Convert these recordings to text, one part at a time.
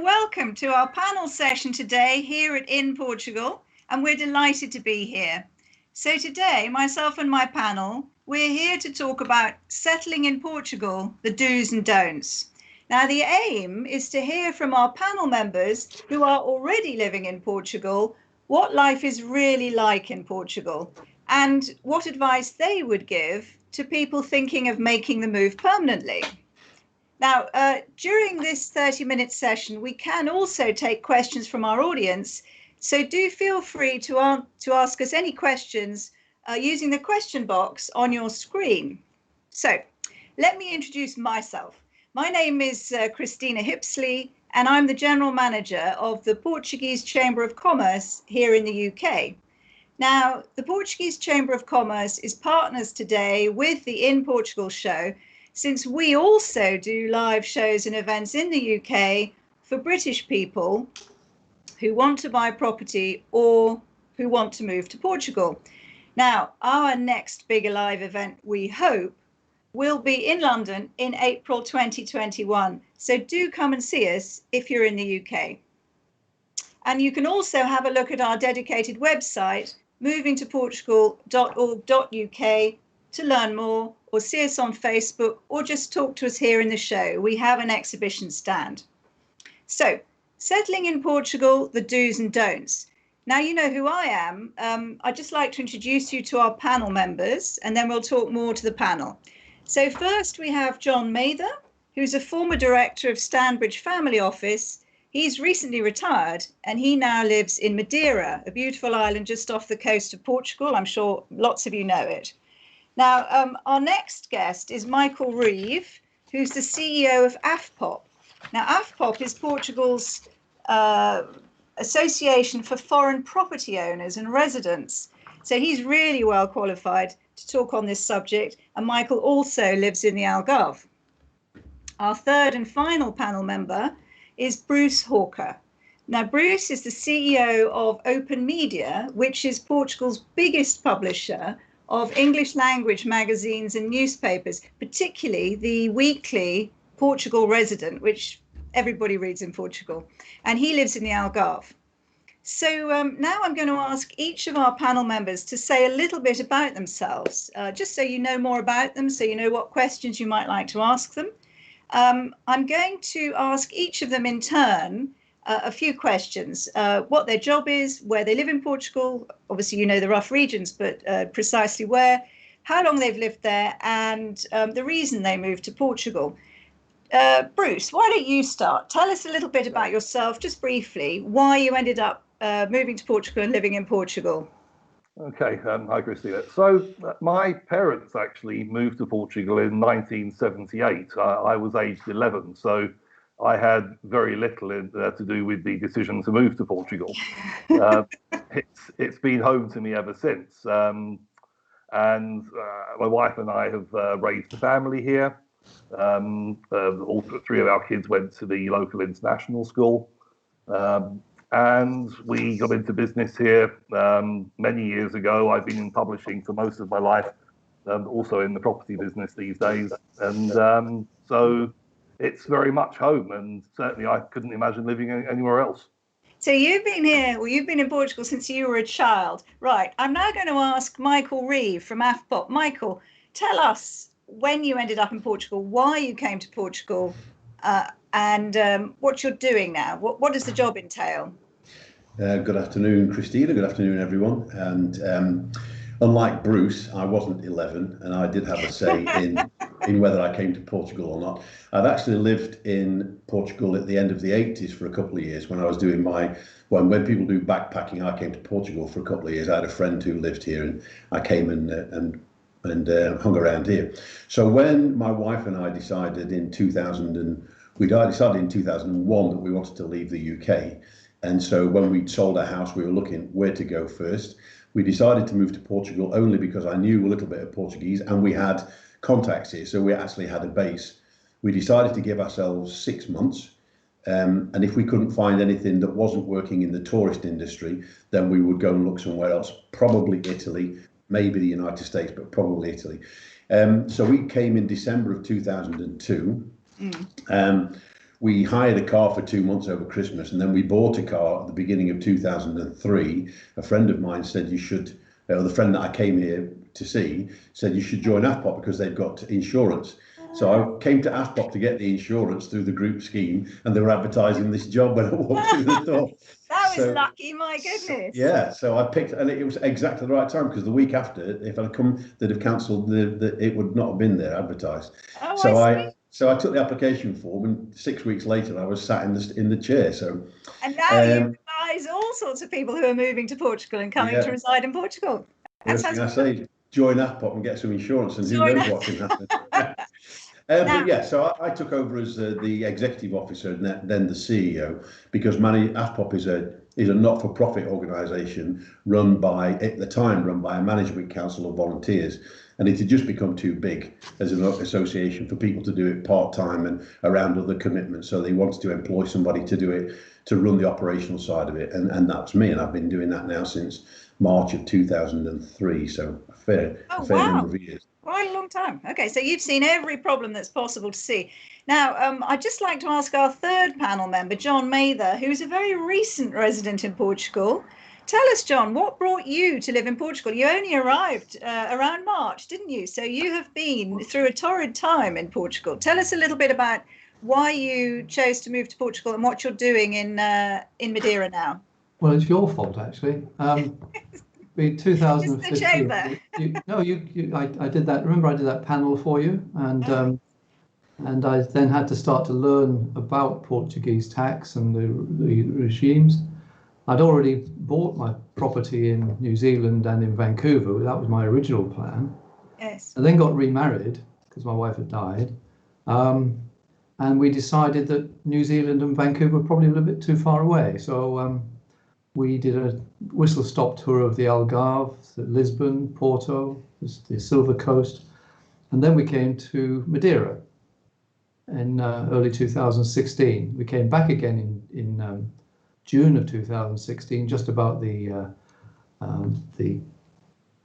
welcome to our panel session today here in Portugal, and we're delighted to be here. So today, myself and my panel, we're here to talk about settling in Portugal, the do's and don'ts. Now, the aim is to hear from our panel members who are already living in Portugal, what life is really like in Portugal, and what advice they would give to people thinking of making the move permanently. Now, during this 30-minute session, we can also take questions from our audience, so do feel free to ask us any questions using the question box on your screen. So, let me introduce myself. My name is Christina Hipsley, and I'm the General Manager of the Portuguese Chamber of Commerce here in the UK. Now, the Portuguese Chamber of Commerce is partners today with the In Portugal show, since we also do live shows and events in the UK for British people who want to buy property or who want to move to Portugal. Now, our next big live event, we hope, will be in London in April 2021. So do come and see us if you're in the UK. And you can also have a look at our dedicated website, movingtoportugal.org.uk, to learn more, or see us on Facebook, or just talk to us here in the show. We have an exhibition stand. So, settling in Portugal, the do's and don'ts. Now you know who I am. I'd just like to introduce you to our panel members, and then we'll talk more to the panel. So first we have John Mather, who's a former director of Stanbridge Family Office. He's recently retired, and he now lives in Madeira, a beautiful island just off the coast of Portugal. I'm sure lots of you know it. Now, our next guest is Michael Reeve, who's the CEO of Afpop. Now, Afpop is Portugal's Association for Foreign Property Owners and Residents. So he's really well qualified to talk on this subject, and Michael also lives in the Algarve. Our third and final panel member is Bruce Hawker. Now, Bruce is the CEO of Open Media, which is Portugal's biggest publisher of English language magazines and newspapers, particularly the weekly Portugal Resident, which everybody reads in Portugal, and he lives in the Algarve. So now I'm going to ask each of our panel members to say a little bit about themselves, just so you know more about them, so you know what questions you might like to ask them. I'm going to ask each of them in turn a few questions, what their job is, where they live in Portugal, obviously you know the rough regions, but precisely where, how long they've lived there, and the reason they moved to Portugal. Bruce, why don't you start? Tell us a little bit about yourself, just briefly, why you ended up moving to Portugal and living in Portugal. Okay, hi Christina. So my parents actually moved to Portugal in 1978. I was aged 11, so I had very little to do with the decision to move to Portugal. It's been home to me ever since. And my wife and I have raised a family here. All three of our kids went to the local international school. And we got into business here many years ago. I've been in publishing for most of my life, also in the property business these days. And so it's very much home, and certainly I couldn't imagine living anywhere else. So you've been here, well, you've been in Portugal since you were a child. Right, I'm now going to ask Michael Reeve from Afpop. Michael, tell us when you ended up in Portugal, why you came to Portugal, and what you're doing now. What does the job entail? Good afternoon, Christina. Good afternoon, everyone. And unlike Bruce, I wasn't 11, and I did have a say in whether I came to Portugal or not. I've actually lived in Portugal at the end of the 80s for a couple of years when I was doing when people do backpacking. I came to Portugal for a couple of years. I had a friend who lived here, and I came and hung around here. So when my wife and I decided in 2001 that we wanted to leave the UK. And so when we sold our house, we were looking where to go first. We decided to move to Portugal only because I knew a little bit of Portuguese and we had contacts here. So we actually had a base. We decided to give ourselves 6 months. And if we couldn't find anything that wasn't working in the tourist industry, then we would go and look somewhere else, probably Italy, maybe the United States, but probably Italy. So we came in December of 2002. we hired a car for 2 months over Christmas, and then we bought a car at the beginning of 2003. A friend of mine said you should, or the friend that I came here to see said you should join Afpop because they've got insurance. So I came to Afpop to get the insurance through the group scheme, and they were advertising this job when I walked through the door. That was lucky, my goodness. Yeah, so I picked, and it was exactly the right time because the week after, if I'd come, they'd have cancelled it would not have been there advertised. Oh, So I took the application form, and 6 weeks later I was sat in the chair. So and now you advise all sorts of people who are moving to Portugal and coming to reside in Portugal. First thing I say, join Afpop and get some insurance, and who knows what can happen. But yeah, so I took over as the executive officer and then the CEO, because Afpop is a not-for-profit organisation run by a management council of volunteers, and it had just become too big as an association for people to do it part-time and around other commitments. So they wanted to employ somebody to do it, to run the operational side of it, and that's me. And I've been doing that now since March of 2003, so a fair number of years. Quite a long time. Okay, so you've seen every problem that's possible to see. Now, I'd just like to ask our third panel member, John Mather, who's a very recent resident in Portugal. Tell us, John, what brought you to live in Portugal? You only arrived around March, didn't you? So you have been through a torrid time in Portugal. Tell us a little bit about why you chose to move to Portugal and what you're doing in Madeira now. Well, it's your fault, actually. In 2015. I did that. Remember, I did that panel for you, and I then had to start to learn about Portuguese tax and the regimes. I'd already bought my property in New Zealand and in Vancouver. That was my original plan. Yes. I then got remarried because my wife had died, and we decided that New Zealand and Vancouver were probably a little bit too far away. So we did a whistle-stop tour of the Algarve, Lisbon, Porto, the Silver Coast, and then we came to Madeira in early 2016. We came back again in June of 2016, just about the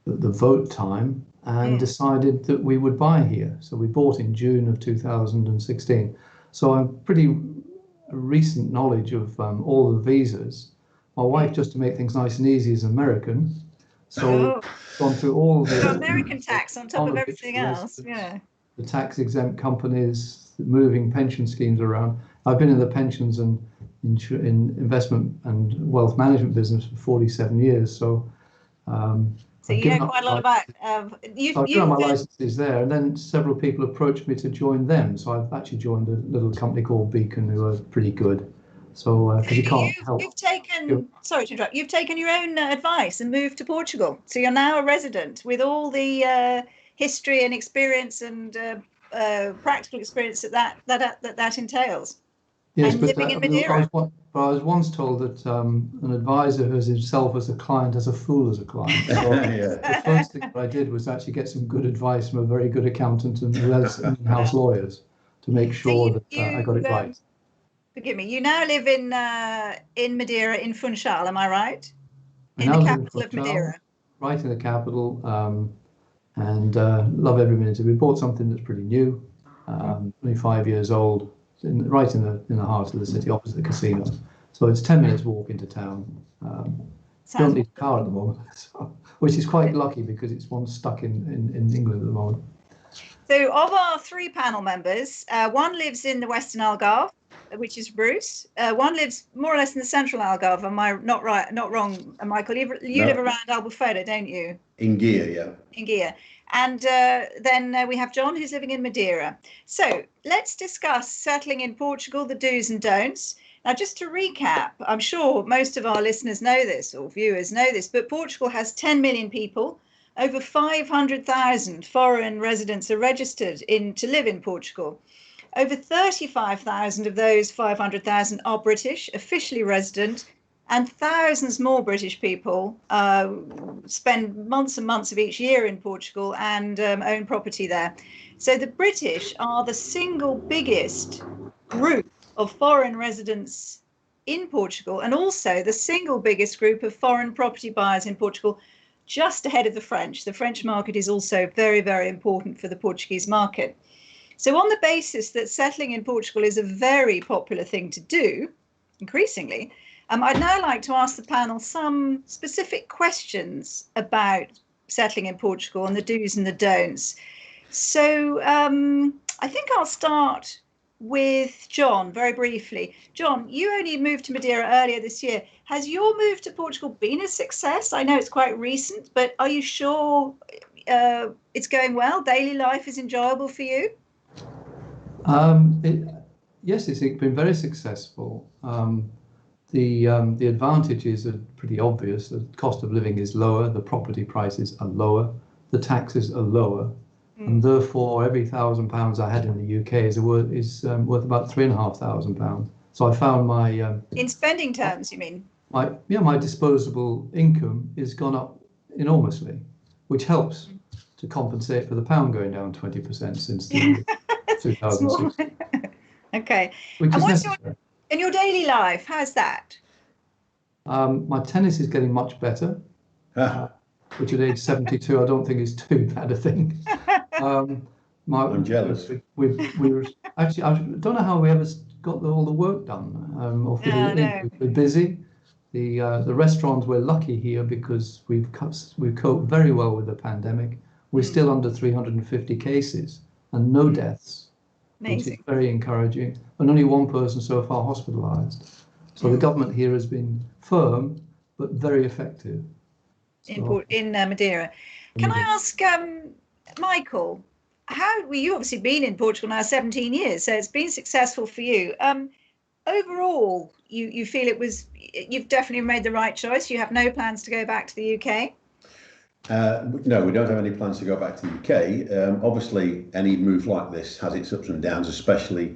vote time, and decided that we would buy here. So we bought in June of 2016. So I'm pretty recent knowledge of all the visas. My wife, just to make things nice and easy, is American, so gone through all the American tax on top of everything else. Yeah, the tax exempt companies, moving pension schemes around. I've been in the pensions and in investment and wealth management business for 47 years. So you know quite a lot about. I've done my licenses there, and then several people approached me to join them. So I've actually joined a little company called Beacon, who are pretty good. So because you can't help. Sorry to interrupt. You've taken your own advice and moved to Portugal. So you're now a resident with all the history and experience and practical experience that entails. Yes, and but living in Madeira. I was once told that an advisor who has himself as a client has a fool as a client. So the first thing that I did was actually get some good advice from a very good accountant and in-house lawyers to make sure that I got it right. Forgive me. You now live in Madeira, in Funchal, am I right? In the capital of Madeira. Right in the capital, and love every minute. We bought something that's pretty new, only 5 years old, right in the heart of the city, opposite the casino. So it's 10 minutes walk into town. Don't need a car at the moment, which is quite lucky because it's one stuck in England at the moment. So of our three panel members, one lives in the Western Algarve, which is Bruce. One lives more or less in the Central Algarve. Am I not wrong, Michael? You live around Albufeira, don't you? In Gear, yeah. In Gear. And then we have John, who's living in Madeira. So let's discuss settling in Portugal, the do's and don'ts. Now, just to recap, I'm sure most of our listeners know this, or viewers know this, but Portugal has 10 million people. Over 500,000 foreign residents are registered to live in Portugal. Over 35,000 of those 500,000 are British, officially resident, and thousands more British people spend months and months of each year in Portugal and own property there. So the British are the single biggest group of foreign residents in Portugal, and also the single biggest group of foreign property buyers in Portugal, just ahead of the French. The French market is also very, very important for the Portuguese market. So on the basis that settling in Portugal is a very popular thing to do, increasingly, I'd now like to ask the panel some specific questions about settling in Portugal and the do's and the don'ts. So I think I'll start with John very briefly. John, you only moved to Madeira earlier this year. Has your move to Portugal been a success? I know it's quite recent, but are you sure it's going well? Daily life is enjoyable for you? Yes, it's been very successful. The advantages are pretty obvious. The cost of living is lower, the property prices are lower, the taxes are lower, and therefore every £1,000 I had in the UK is worth about £3,500. So I found my in spending terms, you mean? My disposable income has gone up enormously, which helps to compensate for the pound going down 20% since the 2006. Okay. Which and is in your daily life, how's that? My tennis is getting much better, which at age 72 I don't think is too bad a thing. I'm jealous. Actually, I don't know how we ever got all the work done. We're busy. The restaurants, we're lucky here because we've coped very well with the pandemic. We're still under 350 cases and no deaths. Amazing. Which is very encouraging, and only one person so far hospitalised. So the government here has been firm but very effective. In Madeira. Can I ask Michael, you obviously been in Portugal now 17 years, so it's been successful for you. Overall, you feel you've definitely made the right choice. You have no plans to go back to the UK? No, we don't have any plans to go back to the UK. Obviously, any move like this has its ups and downs, especially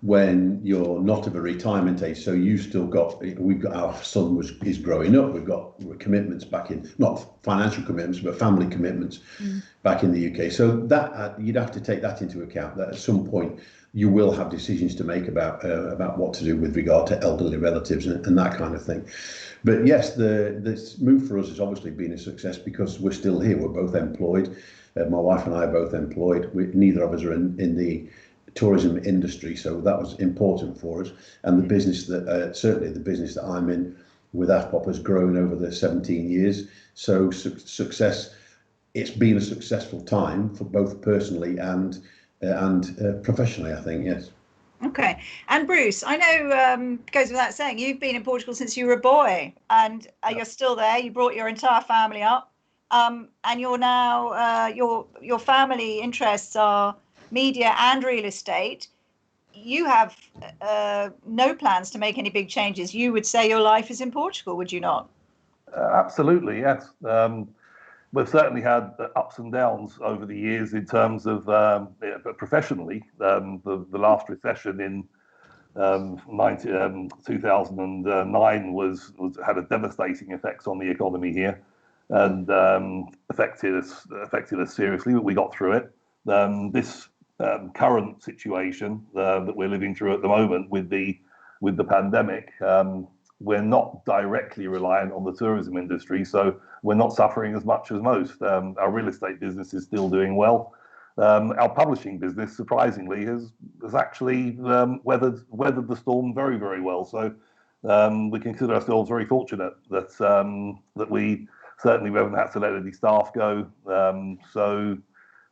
when you're not of a retirement age. So we've got our son is growing up. We've got commitments back in, not financial commitments, but family commitments back in the UK. So that you'd have to take that into account. That at some point you will have decisions to make about what to do with regard to elderly relatives and that kind of thing. But yes, this move for us has obviously been a success because we're still here. We're both employed. My wife and I are both employed. Neither of us are in the tourism industry, so that was important for us. And the business certainly the business that I'm in with Afpop has grown over the 17 years. So success. It's been a successful time for both personally and professionally, I think. Yes. Okay. And Bruce, I know goes without saying, you've been in Portugal since you were a boy, and you're still there. You brought your entire family up, and you're now your family interests are media and real estate. You have no plans to make any big changes. You would say your life is in Portugal, would you not? Absolutely, yes. We've certainly had ups and downs over the years in terms of professionally. The last recession in 2009 had a devastating effect on the economy here, and affected us seriously. But we got through it. This current situation that we're living through at the moment with the pandemic, we're not directly reliant on the tourism industry, so we're not suffering as much as most. Our real estate business is still doing well. Our publishing business, surprisingly, has actually weathered the storm very, very well. So we consider ourselves very fortunate that we haven't had to let any staff go. So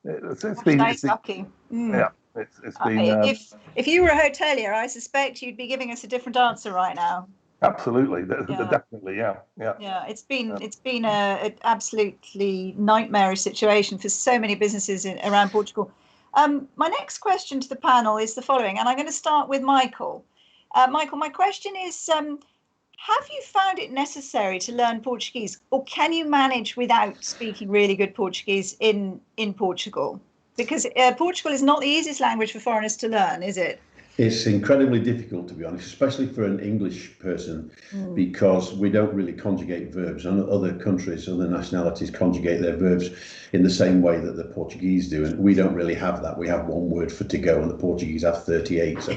it's been lucky. Yeah, it's been. If you were a hotelier, I suspect you'd be giving us a different answer right now. Absolutely, definitely, yeah. Yeah, it's been a absolutely nightmarish situation for so many businesses around Portugal. My next question to the panel is the following, and I'm going to start with Michael. Michael, my question is, have you found it necessary to learn Portuguese, or can you manage without speaking really good Portuguese in Portugal? Because Portugal is not the easiest language for foreigners to learn, is it? It's incredibly difficult, to be honest, especially for an English person, because we don't really conjugate verbs. And other countries, other nationalities conjugate their verbs in the same way that the Portuguese do. And we don't really have that. We have one word for to go, and the Portuguese have 38. So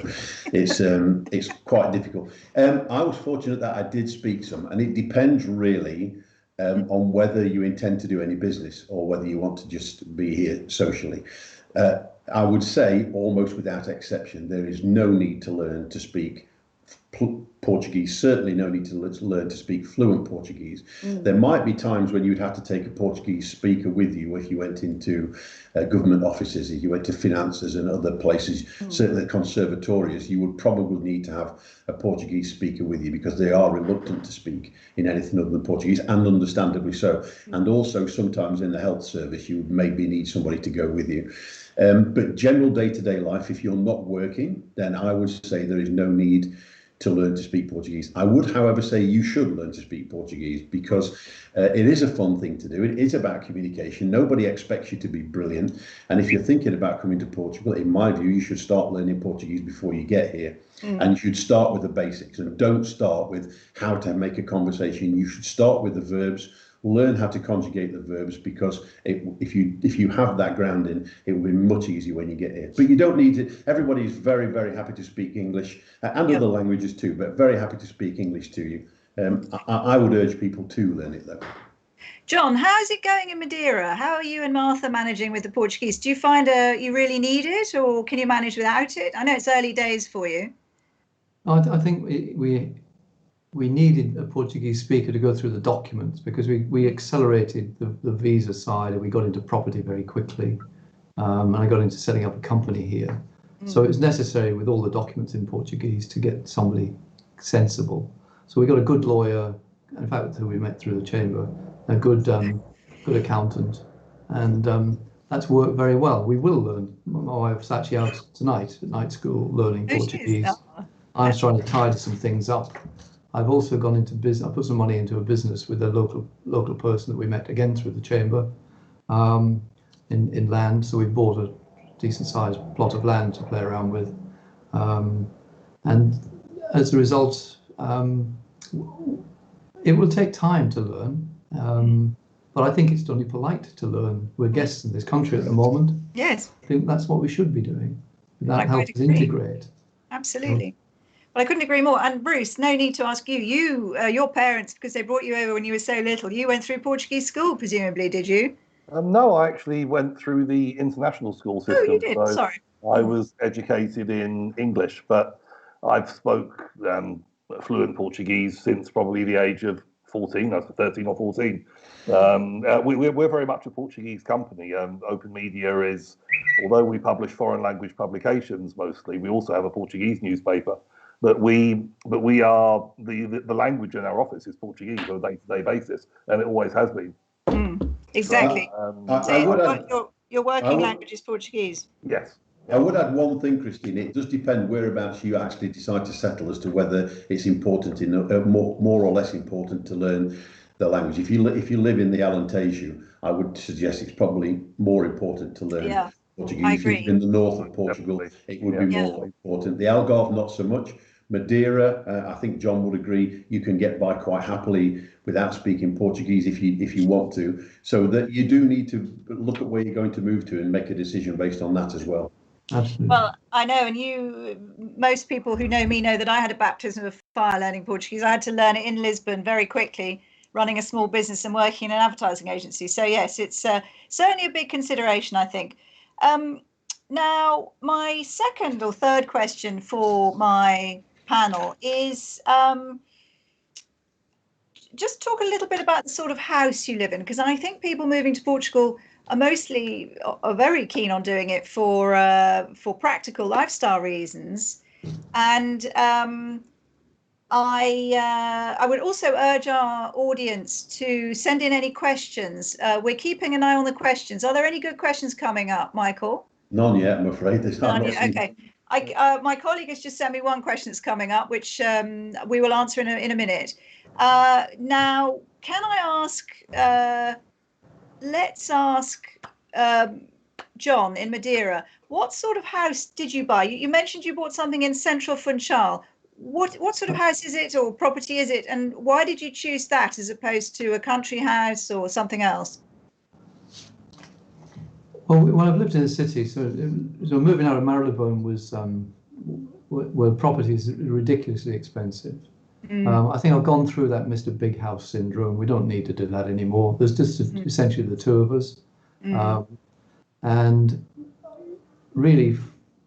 it's quite difficult. I was fortunate that I did speak some, and it depends really on whether you intend to do any business or whether you want to just be here socially. I would say, almost without exception, there is no need to learn to speak Portuguese, certainly no need to learn to speak fluent Portuguese. There might be times when you'd have to take a Portuguese speaker with you if you went into government offices, if you went to finances and other places, certainly conservatorias, you would probably need to have a Portuguese speaker with you because they are reluctant to speak in anything other than Portuguese, and understandably so. And also sometimes in the health service, you would maybe need somebody to go with you. But general day-to-day life, if you're not working, then I would say there is no need to learn to speak Portuguese. I would, however, say you should learn to speak Portuguese because it is a fun thing to do. It is about communication. Nobody expects you to be brilliant. And if you're thinking about coming to Portugal, in my view, you should start learning Portuguese before you get here. And you should start with the basics and don't start with how to make a conversation. You should start with the verbs. Learn how to conjugate the verbs, because if you have that grounding, it will be much easier when you get here. But you don't need to. Everybody is very, very happy to speak English and other languages too, but very happy to speak English to you. I would urge people to learn it though. John, how is it going in Madeira? How are you and Martha managing with the Portuguese? Do you find you really need it, or can you manage without it? I know it's early days for you. I think we needed a Portuguese speaker to go through the documents because we accelerated the visa side and we got into property very quickly. And I got into setting up a company here. So it was necessary with all the documents in Portuguese to get somebody sensible. So we got a good lawyer, in fact, who we met through the chamber, a good accountant, and that's worked very well. We will learn. My wife's actually out tonight at night school learning Portuguese. I'm trying to tidy some things up. I've also gone into business. I put some money into a business with a local person that we met again through the chamber in land. So we bought a decent sized plot of land to play around with, and as a result, it will take time to learn. But I think it's only polite to learn. We're guests in this country at the moment. Yes, I think that's what we should be doing. That helps us integrate. Absolutely. Well, I couldn't agree more. And Bruce, no need to ask you. Your parents, because they brought you over when you were so little, you went through Portuguese school, presumably, did you? No, I actually went through the international school system. Oh, you did? So sorry. I was educated in English, but I've spoke fluent Portuguese since probably the age of 14, I was 13 or 14. We're very much a Portuguese company. Open Media is, although we publish foreign language publications mostly, we also have a Portuguese newspaper. But we are the language in our office is Portuguese on a day-to-day basis, and it always has been. Exactly. Your working language is Portuguese. Yes. I would add one thing, Christine. It does depend whereabouts you actually decide to settle as to whether it's important, more or less important, to learn the language. If you live in the Alentejo, I would suggest it's probably more important to learn Portuguese. If you're in the north of Portugal, it would be more important. The Algarve, not so much. Madeira, I think John would agree, you can get by quite happily without speaking Portuguese if you want to. So that you do need to look at where you're going to move to and make a decision based on that as well. Absolutely. Well, I know, and most people who know me know that I had a baptism of fire learning Portuguese. I had to learn it in Lisbon very quickly, running a small business and working in an advertising agency. So yes, it's certainly a big consideration, I think. Now, my second or third question for my panel is just talk a little bit about the sort of house you live in, because I think people moving to Portugal are very keen on doing it for practical lifestyle reasons, and I would also urge our audience to send in any questions. We're keeping an eye on the questions. Are there any good questions coming up, Michael? None yet, I'm afraid. None yet. Okay. My colleague has just sent me one question that's coming up, which we will answer in a minute. Now, can I ask? Let's ask John in Madeira. What sort of house did you buy? You mentioned you bought something in Central Funchal. What sort of house is it, or property is it, and why did you choose that as opposed to a country house or something else? Well, I've lived in the city, so moving out of Marylebone was where properties are ridiculously expensive. I think I've gone through that Mr. Big House syndrome. We don't need to do that anymore. There's just essentially the two of us, and really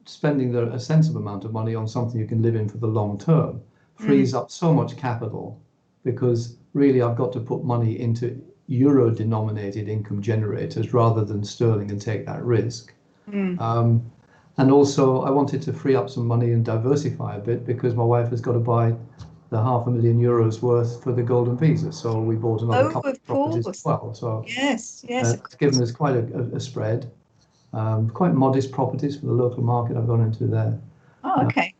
spending a sensible amount of money on something you can live in for the long term frees up so much capital, because really I've got to put money into euro denominated income generators rather than sterling and take that risk. And also I wanted to free up some money and diversify a bit, because my wife has got to buy the €500,000 worth for the golden visa. So we bought another couple of properties as well. So yes, it's given us quite a spread. Quite modest properties for the local market I've gone into there. Oh, okay.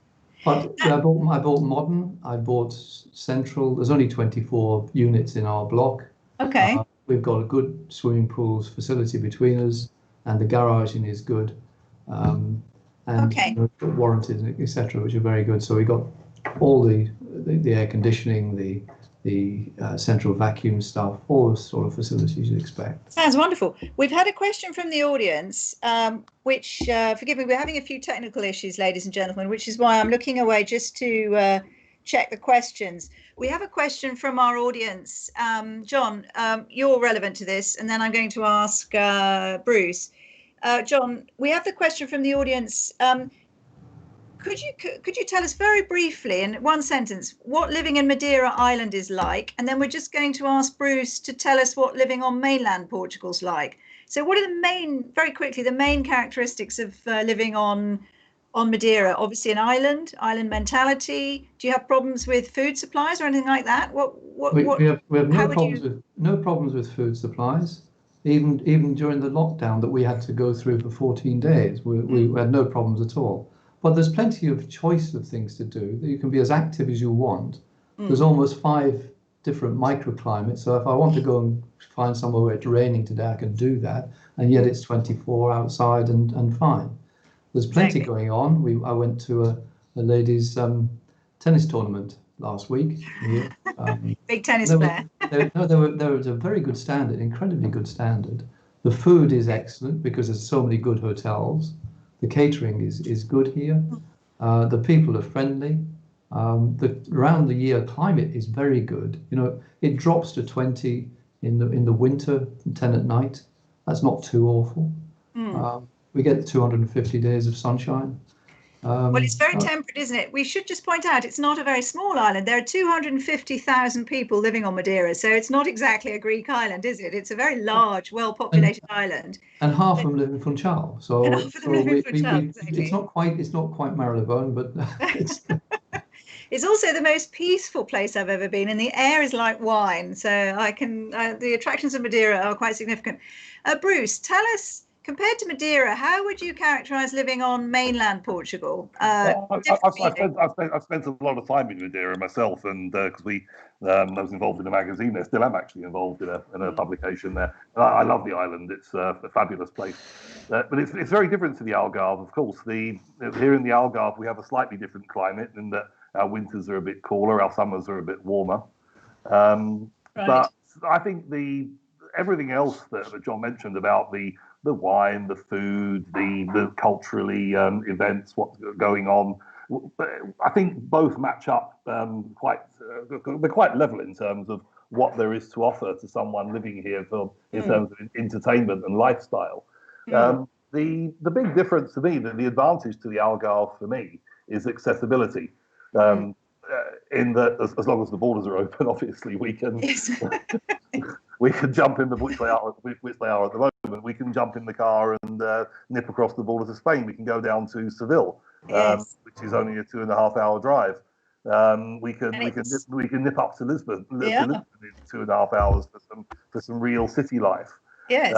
But I bought modern, I bought central. There's only 24 units in our block. Okay. We've got a good swimming pools facility between us, and the garaging is good. And Okay. Warranties, etc., which are very good. So we got all the air conditioning, the central vacuum stuff, all the sort of facilities you'd expect. Sounds wonderful. We've had a question from the audience, which, forgive me, we're having a few technical issues, ladies and gentlemen, which is why I'm looking away just to check the questions. We have a question from our audience. John, you're relevant to this, and then I'm going to ask Bruce. John, we have the question from the audience. Could you tell us very briefly, in one sentence, what living in Madeira Island is like? And then we're just going to ask Bruce to tell us what living on mainland Portugal's like. So what are very quickly, the main characteristics of living on Madeira? Obviously an island mentality. Do you have problems with food supplies or anything like that? We have no problems with food supplies. Even during the lockdown that we had to go through for 14 days, we had no problems at all. But there's plenty of choice of things to do. You can be as active as you want. There's almost 5 different microclimates. So if I want to go and find somewhere where it's raining today, I can do that. And yet it's 24 outside and fine. There's plenty going on. I went to a ladies' tennis tournament last week. Big tennis player. There was a very good standard, incredibly good standard. The food is excellent because there's so many good hotels. The catering is good here. The people are friendly. The around the year climate is very good. It drops to 20 in the winter, 10 at night. That's not too awful. We get 250 days of sunshine. Well, it's very temperate, isn't it? We should just point out it's not a very small island. There are 250,000 people living on Madeira, so it's not exactly a Greek island, is it? It's a very large, well-populated island. And half of them live in Funchal. So, exactly. It's not quite Marylebone, but it's. It's also the most peaceful place I've ever been, and the air is like wine. So the attractions of Madeira are quite significant. Bruce, tell us, compared to Madeira, how would you characterize living on mainland Portugal? I've spent a lot of time in Madeira myself, and because I was involved in a magazine there, still am actually involved in a publication there. And I love the island. It's a fabulous place. But it's very different to the Algarve, of course. Here in the Algarve, we have a slightly different climate in that our winters are a bit cooler, our summers are a bit warmer. Right. But I think everything else that John mentioned about the wine, the food, the culturally events, what's going on, I think both match up they're quite level in terms of what there is to offer to someone living here in terms of entertainment and lifestyle. The big difference to me, the advantage to the Algarve for me, is accessibility. In that, as long as the borders are open, obviously we can we can jump in which they are at the moment. We can jump in the car and nip across the border to Spain. We can go down to Seville, which is only a 2.5-hour drive. We can nip up to Lisbon. Lisbon in 2.5 hours for some real city life. Yes.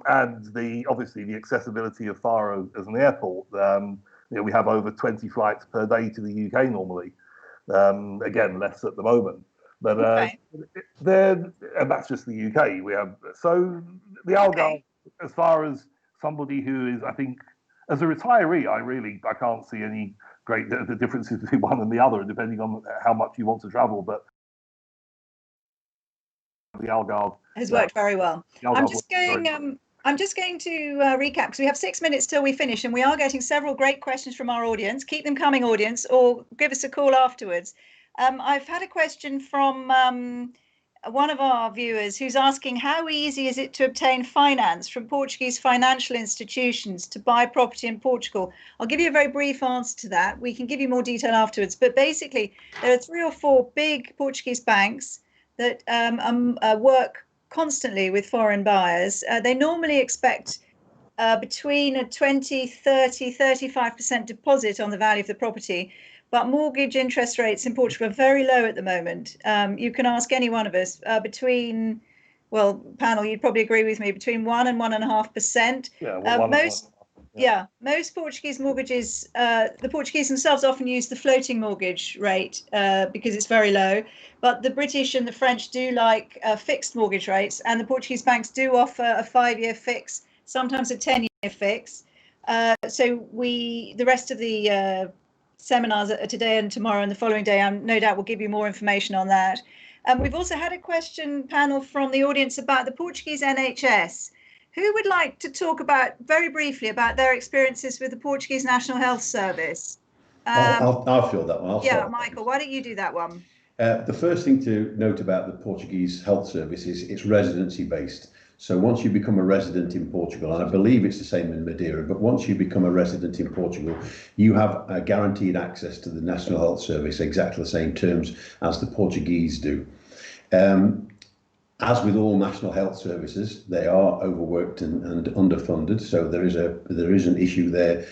And obviously the accessibility of Faro as an airport. We have over 20 flights per day to the UK normally. Again, less at the moment. But and that's just the UK. We have the Algarve, as far as somebody who is, I think, as a retiree, I can't see any great the differences between one and the other, depending on how much you want to travel. But the Algarve has worked very well. I'm just going to recap, because we have 6 minutes till we finish, and we are getting several great questions from our audience. Keep them coming, audience, or give us a call afterwards. I've had a question from one of our viewers who's asking, how easy is it to obtain finance from Portuguese financial institutions to buy property in Portugal? I'll give you a very brief answer to that. We can give you more detail afterwards. But basically, there are 3 or 4 big Portuguese banks that work constantly with foreign buyers. They normally expect between a 20, 30, 35% deposit on the value of the property. But mortgage interest rates in Portugal are very low at the moment. You can ask any one of us between, well, panel, you'd probably agree with me, between 1 and 1.5%. Yeah, most Portuguese mortgages, the Portuguese themselves often use the floating mortgage rate because it's very low. But the British and the French do like fixed mortgage rates, and the Portuguese banks do offer a 5-year fix, sometimes a 10-year fix. So the rest of the seminars today and tomorrow and the following day, no doubt will give you more information on that. We've also had a question panel from the audience about the Portuguese NHS. Who would like to talk very briefly about their experiences with the Portuguese National Health Service? I'll fill that one. Yeah, Michael, why don't you do that one? The first thing to note about the Portuguese Health Service is it's residency based. So once you become a resident in Portugal, and I believe it's the same in Madeira, but once you become a resident in Portugal, you have guaranteed access to the National Health Service, exactly the same terms as the Portuguese do. As with all national health services, they are overworked and underfunded, so there is an issue there.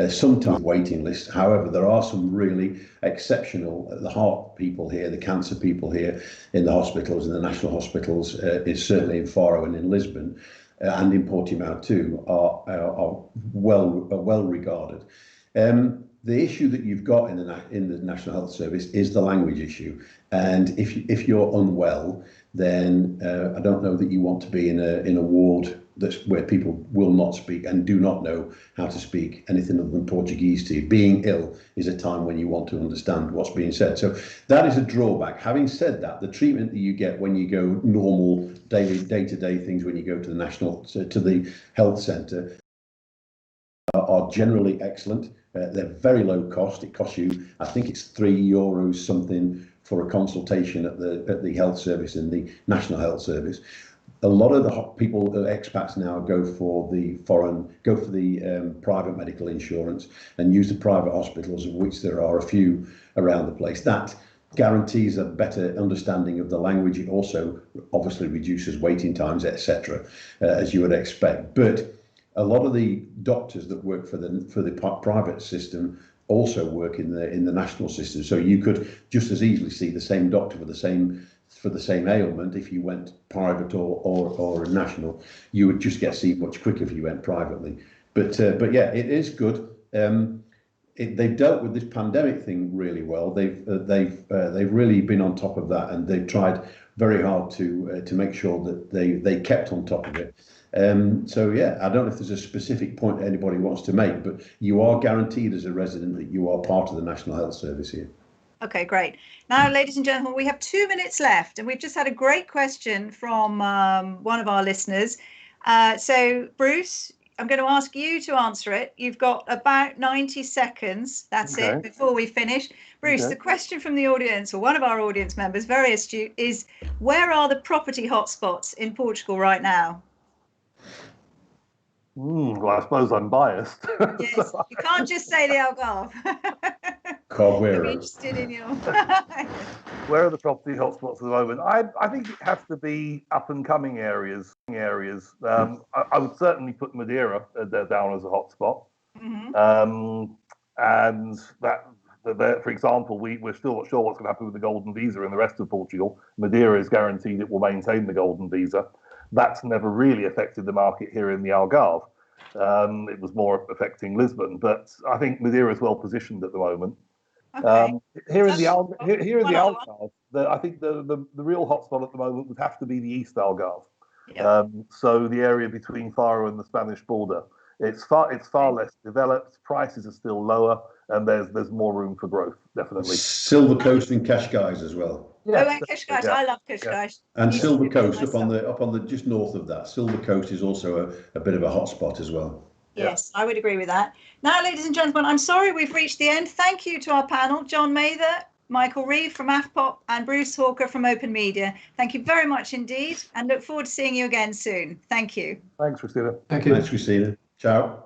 Sometimes waiting list. However, there are some really exceptional, the heart people here, the cancer people here in the hospitals, in the national hospitals, is certainly in Faro and in Lisbon, and in Portimao too, are well regarded. The issue that you've got in the National Health Service is the language issue, and if you're unwell, then I don't know that you want to be in a ward where people will not speak and do not know how to speak anything other than Portuguese to you. Being ill is a time when you want to understand what's being said. So that is a drawback. Having said that, the treatment that you get when you go normal day-to-day things, when you go to the health centre, are generally excellent. They're very low cost. It costs you, I think it's €3 something for a consultation at the health service in the National Health Service. A lot of the people, expats now, go for the private medical insurance and use the private hospitals, of which there are a few around the place. That guarantees a better understanding of the language. It also obviously reduces waiting times, etc., as you would expect. But a lot of the doctors that work for the private system also work in the national system. So you could just as easily see the same doctor for the same ailment if you went private or national. You would just get seen much quicker if you went privately. But yeah, it is good. They've dealt with this pandemic thing really well. They've really been on top of that, and they've tried very hard to make sure that they kept on top of it. So yeah, I don't know if there's a specific point that anybody wants to make, but you are guaranteed as a resident that you are part of the National Health Service here. Okay, great. Now, ladies and gentlemen, we have 2 minutes left, and we've just had a great question from one of our listeners. So, Bruce, I'm going to ask you to answer it. You've got about 90 seconds. That's Okay. it before we finish. Bruce, the question from the audience, or one of our audience members, very astute, is where are the property hotspots in Portugal right now? Well, I suppose I'm biased. Yes, you can't just say the Algarve. Cabrera. I'm interested in your... Where are the property hotspots at the moment? I think it has to be up and coming areas. I would certainly put Madeira down as a hotspot. Mm-hmm. And that, for example, we're still not sure what's going to happen with the golden visa in the rest of Portugal. Madeira is guaranteed it will maintain the golden visa. That's never really affected the market here in the Algarve. It was more affecting Lisbon, but I think Madeira is well positioned at the moment. Okay. Here in the Algarve, I think the real hotspot at the moment would have to be the East Algarve. Yeah. So the area between Faro and the Spanish border. It's far less developed. Prices are still lower, and there's more room for growth. Definitely. Silver Coast and Cascais as well. Yeah, and Cascais. I love Cascais. And Silver Coast up on the just north of that. Silver Coast is also a bit of a hotspot as well. Yes, I would agree with that. Now, ladies and gentlemen, I'm sorry we've reached the end. Thank you to our panel, John Mather, Michael Reeve from Afpop and Bruce Hawker from Open Media. Thank you very much indeed, and look forward to seeing you again soon. Thank you. Thanks, Christina. Thank you. Thanks, Christina. Ciao.